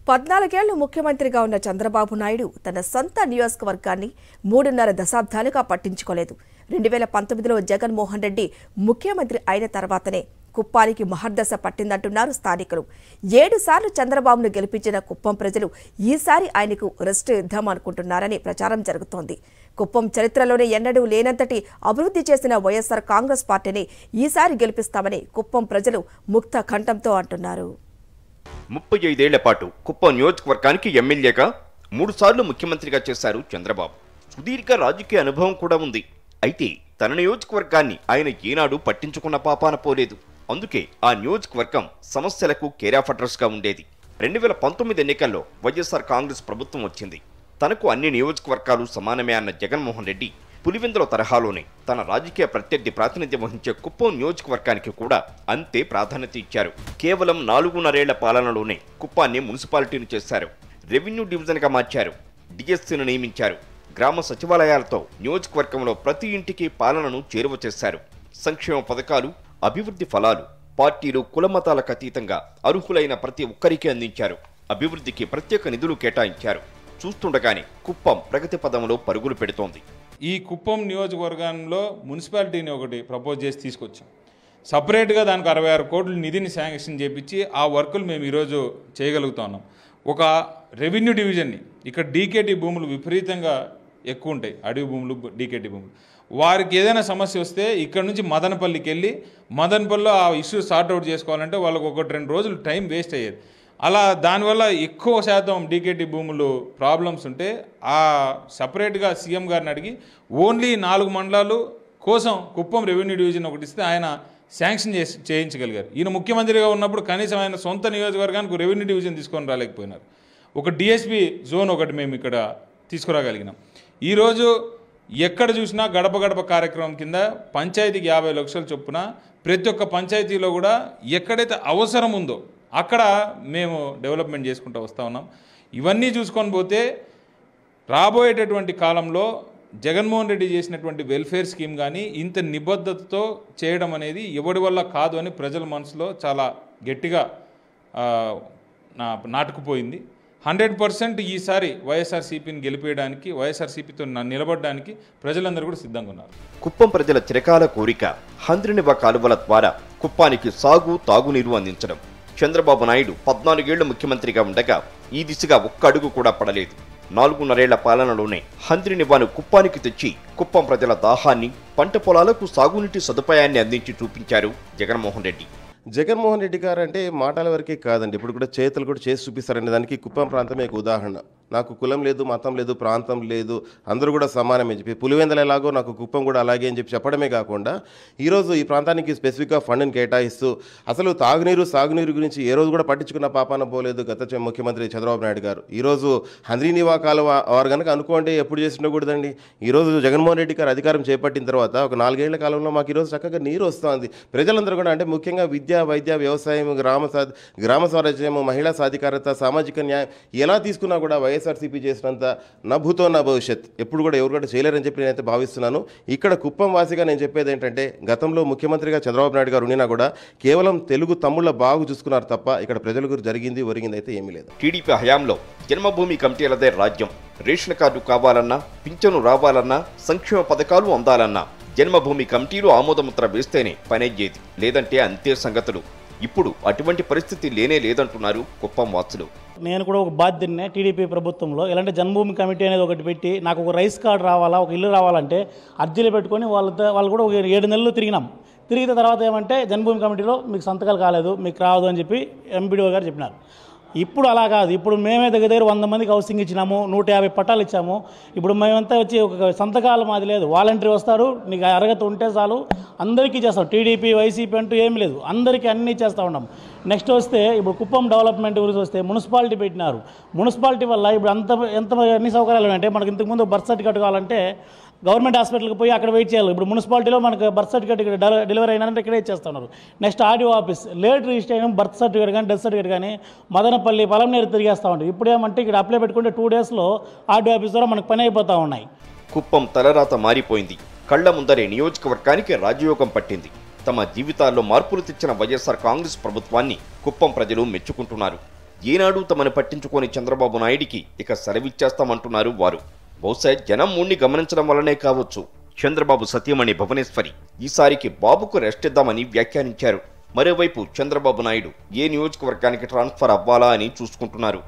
14 ఏళ్లు ముఖ్యమంత్రిగా ఉన్న చంద్రబాబు నాయుడు తన సొంత నియోజకవర్గాన్ని 3.5 దశాబ్దాలుగా పట్టించుకోలేదు. 2019లో జగన్మోహన్ రెడ్డి ముఖ్యమంత్రి అయిన తర్వాతనే కుప్పానికి మహర్దశ పట్టిందంటున్నారు స్థానికులు. 7 సార్లు చంద్రబాబును గెలిపించిన కుప్పం ప్రజలు ఈసారి ఆయనకు రెస్ట్ ఇద్దామనుకుంటున్నారని ప్రచారం జరుగుతోంది. కుప్పం చరిత్రలోనే ఎన్నడూ లేనంతటి అభివృద్ధి చేసిన వైఎస్ఆర్ కాంగ్రెస్ పార్టీని ఈసారి గెలిపిస్తామని కుప్పం ప్రజలు ముక్త కంఠంతో అంటున్నారు. 35 ఏళ్ల పాటు కుప్పం నియోజకవర్గానికి ఎమ్మెల్యేగా 3 సార్లు ముఖ్యమంత్రిగా చేశారు చంద్రబాబు. సుదీర్ఘ రాజకీయ అనుభవం కూడా ఉంది. అయితే తన నియోజకవర్గాన్ని ఆయన ఏనాడు పట్టించుకున్న పాపాన పోలేదు. అందుకే ఆ నియోజకవర్గం సమస్యలకు కేర్ ఆఫ్ అడ్రస్ గా ఉండేది. 2019 ఎన్నికల్లో వైఎస్ఆర్ కాంగ్రెస్ ప్రభుత్వం వచ్చింది. తనకు అన్ని నియోజకవర్గాలు సమానమే అన్న జగన్మోహన్ రెడ్డి పులివెందుల తరహాలోనే తన రాజకీయ ప్రత్యర్థి ప్రాతినిధ్యం వహించే కుప్పం నియోజకవర్గానికి కూడా అంతే ప్రాధాన్యత ఇచ్చారు. కేవలం 4.5 ఏళ్ల పాలనలోనే కుప్పాన్ని మున్సిపాలిటీని చేశారు. రెవెన్యూ డివిజన్గా మార్చారు. డిఎస్సీని నియమించారు. గ్రామ సచివాలయాలతో నియోజకవర్గంలో ప్రతి ఇంటికి పాలనను చేరువ చేశారు. సంక్షేమ పథకాలు, అభివృద్ధి ఫలాలు పార్టీలు కులమతాలకు అతీతంగా అర్హులైన ప్రతి ఒక్కరికి అందించారు. అభివృద్ధికి ప్రత్యేక నిధులు కేటాయించారు. చూస్తుండగానే కుప్పం ప్రగతి పదంలో పరుగులు పెడుతోంది. ఈ కుప్పం నియోజకవర్గంలో మున్సిపాలిటీని ఒకటి ప్రపోజ్ చేసి తీసుకొచ్చాం. సపరేట్గా దానికి 66 కోట్ల నిధిని శాంక్షన్ చేపించి ఆ వర్కులు మేము ఈరోజు చేయగలుగుతున్నాం. ఒక రెవెన్యూ డివిజన్ని ఇక్కడ డీకేటీ భూములు విపరీతంగా ఎక్కువ ఉంటాయి. అడవి భూములు, డీకేటీ భూములు. వారికి ఏదైనా సమస్య వస్తే ఇక్కడ నుంచి మదనపల్లికి వెళ్ళి మదనపల్లిలో ఆ ఇష్యూ సార్ట్అవుట్ చేసుకోవాలంటే వాళ్ళకు 1-2 రోజులు టైం వేస్ట్ అయ్యేది. అలా దానివల్ల ఎక్కువ శాతం డీకేటీ భూములు ప్రాబ్లమ్స్ ఉంటే ఆ సపరేట్గా సీఎం గారిని అడిగి ఓన్లీ 4 మండలాలు కోసం కుప్పం రెవెన్యూ డివిజన్ ఒకటి ఇస్తే ఆయన శాంక్షన్ చేయించగలిగారు. ఈయన ముఖ్యమంత్రిగా ఉన్నప్పుడు కనీసం ఆయన సొంత నియోజకవర్గానికి రెవెన్యూ డివిజన్ తీసుకొని రాలేకపోయినారు. ఒక డిఎస్పీ జోన్ ఒకటి మేము ఇక్కడ తీసుకురాగలిగినాం. ఈరోజు ఎక్కడ చూసినా గడప గడప కార్యక్రమం కింద పంచాయతీకి 50 లక్షల చొప్పున ప్రతి ఒక్క పంచాయతీలో కూడా ఎక్కడైతే అవసరం ఉందో అక్కడ మేము డెవలప్మెంట్ చేసుకుంటూ వస్తూ ఉన్నాం. ఇవన్నీ చూసుకొని పోతే రాబోయేటటువంటి కాలంలో జగన్మోహన్ రెడ్డి చేసినటువంటి వెల్ఫేర్ స్కీమ్ కానీ ఇంత నిబద్ధతతో చేయడం అనేది ఎవడి వల్ల కాదు అని ప్రజల మనసులో చాలా గట్టిగా నాటుకుపోయింది. 100% ఈసారి వైఎస్ఆర్సీపీని గెలిపేయడానికి, వైఎస్ఆర్సీపీతో నిలబడడానికి ప్రజలందరూ కూడా సిద్ధంగా ఉన్నారు. కుప్పం ప్రజల చిరకాల కోరిక హంద్రినివ కాలువల ద్వారా కుప్పానికి సాగు, తాగునీరు అందించడం. చంద్రబాబు నాయుడు 14 ఏళ్లు ముఖ్యమంత్రిగా ఉండగా ఈ దిశగా ఒక్క అడుగు కూడా పడలేదు. 4.5 ఏళ్ల పాలనలోనే హంద్రినివాను కుప్పానికి తెచ్చి కుప్పం ప్రజల దాహాన్ని, పంట పొలాలకు సాగునీటి సదుపాయాన్ని అందించి చూపించారు జగన్మోహన్ రెడ్డి. జగన్మోహన్ రెడ్డి గారు అంటే మాటల వరకే కాదండి, ఇప్పుడు కూడా చేతులు కూడా చేసి చూపిస్తారండి. దానికి కుప్పం ప్రాంతమే ఒక ఉదాహరణ. నాకు కులం లేదు, మతం లేదు, ప్రాంతం లేదు, అందరూ కూడా సమానమే చెప్పి పులివెందుల ఎలాగో నాకు కుప్పం కూడా అలాగే అని చెప్పి చెప్పడమే కాకుండా ఈరోజు ఈ ప్రాంతానికి స్పెసిఫిక్గా ఫండ్ని కేటాయిస్తూ అసలు తాగునీరు, సాగునీరు గురించి ఏ రోజు కూడా పట్టించుకున్న పాపాన పోలేదు గత ముఖ్యమంత్రి చంద్రబాబు నాయుడు గారు. ఈరోజు హంద్రీనివా కాలువ వారు కనుక అనుకోండి ఎప్పుడు చేసినకూడదండి. ఈరోజు జగన్మోహన్ రెడ్డి గారు అధికారం చేపట్టిన తర్వాత ఒక 4 ఏళ్ల కాలంలో మాకు ఈరోజు చక్కగా నీరు వస్తుంది. ప్రజలందరూ కూడా అంటే ముఖ్యంగా విద్య, వైద్య, వ్యవసాయం, గ్రామ స్వరాజ్యం, మహిళా సాధికారత, సామాజిక న్యాయం ఎలా తీసుకున్నా కూడా వైఎస్ఆర్సీపీ చేసినంత నభూతో నా భవిష్యత్ ఎప్పుడు కూడా ఎవరు కూడా చేయలేరని చెప్పి నేనైతే భావిస్తున్నాను. ఇక్కడ కుప్పం వాసిగా నేను చెప్పేది ఏంటంటే గతంలో ముఖ్యమంత్రిగా చంద్రబాబు నాయుడు గారు ఉన్నా కూడా కేవలం తెలుగు తమ్ముళ్ళ బాగు చూసుకున్నారు తప్ప ఇక్కడ ప్రజలకు జరిగింది ఒరిగింది అయితే ఏమీ లేదు. టీడీపీ హయాంలో జన్మభూమి కమిటీలదే రాజ్యం. రేషన్ కార్డు కావాలన్నా, పింఛను రావాలన్నా, సంక్షేమ పథకాలు అందాలన్నా జన్మభూమి కమిటీలు ఆమోదముద్ర వేస్తేనే పనయ్యేది, లేదంటే అంతే సంగతులు. ఇప్పుడు అటువంటి పరిస్థితి లేనే లేదంటున్నారు కుప్పం వాసులు. నేను కూడా ఒక బాధ్యతనే టీడీపీ ప్రభుత్వంలో ఎలాంటి జన్మభూమి కమిటీ అనేది ఒకటి పెట్టి నాకు ఒక రైస్ కార్డు రావాలా, ఒక ఇల్లు రావాలంటే అర్జీలు పెట్టుకొని వాళ్ళు కూడా ఒక 7 నెలలు తిరిగిన తర్వాత ఏమంటే జన్మభూమి కమిటీలో మీకు సంతకాలు కాలేదు, మీకు రాదు అని చెప్పి ఎంపీడీఓ గారు చెప్పినారు. ఇప్పుడు అలా కాదు. ఇప్పుడు మేమే దగ్గర 100 మందికి హౌసింగ్ ఇచ్చినాము, 150 పట్టాలు ఇచ్చాము. ఇప్పుడు మేమంతా వచ్చి ఒక సంతకాలు మాది లేదు, వాలంటీర్ వస్తారు, నీకు అర్హత ఉంటే చాలు అందరికీ చేస్తాం. టీడీపీ, వైసీపీ అంటూ ఏం లేదు, అందరికీ అన్నీ చేస్తూ ఉన్నాం. నెక్స్ట్ వస్తే ఇప్పుడు కుప్పం డెవలప్మెంట్ గురించి వస్తే మున్సిపాలిటీ పెట్టినారు. మున్సిపాలిటీ వల్ల ఇప్పుడు ఎంత అన్ని సౌకర్యాలు అంటే మనకు ఇంతకుముందు బర్త్ సర్టిఫికేట్ కావాలంటే గవర్నమెంట్ హాస్పిటల్కి పోయి అక్కడ వెయిట్ చేయాలి. ఇప్పుడు మున్సిపాలిటీలో మనకు బర్త్ సర్టిఫికేట్ ఇక్కడ డెలివరీ అయినారంటే ఇక్కడే ఇచ్చేస్తున్నారు. Next RDO office late register అయిన బర్త్ సర్టిఫికేట్ కానీ డెత్ సర్టిఫికేట్ కానీ మదనపల్లి, పొలంనేరు తిరిగేస్తూ ఉంటాయి. ఇప్పుడు ఏమంటే ఇక్కడ అప్లై పెట్టుకుంటే 2 డేస్లో ఆర్డీఓ ఆఫీస్ ద్వారా మనకు పని అయిపోతూ ఉన్నాయి. కుప్పం తలరాత మారిపోయింది. కళ్ల ముందరే నియోజకవర్గానికి రాజయోగం పట్టింది. తమ జీవితాల్లో మార్పులు తెచ్చిన వైఎస్ఆర్ కాంగ్రెస్ ప్రభుత్వాన్ని కుప్పం ప్రజలు మెచ్చుకుంటున్నారు. ఏనాడు తమను పట్టించుకోని చంద్రబాబు నాయుడికి ఇక సెలవిచ్చేస్తామంటున్నారు వారు. బహుశా జనం మూడ్ని గమనించడం వల్లనే కావచ్చు చంద్రబాబు సతీమణి భువనేశ్వరి ఈసారికి బాబుకు రెస్ట్ ఇద్దామని వ్యాఖ్యానించారు. మరోవైపు చంద్రబాబు నాయుడు ఏ నియోజకవర్గానికి ట్రాన్స్ఫర్ అవ్వాలా అని చూసుకుంటున్నారు.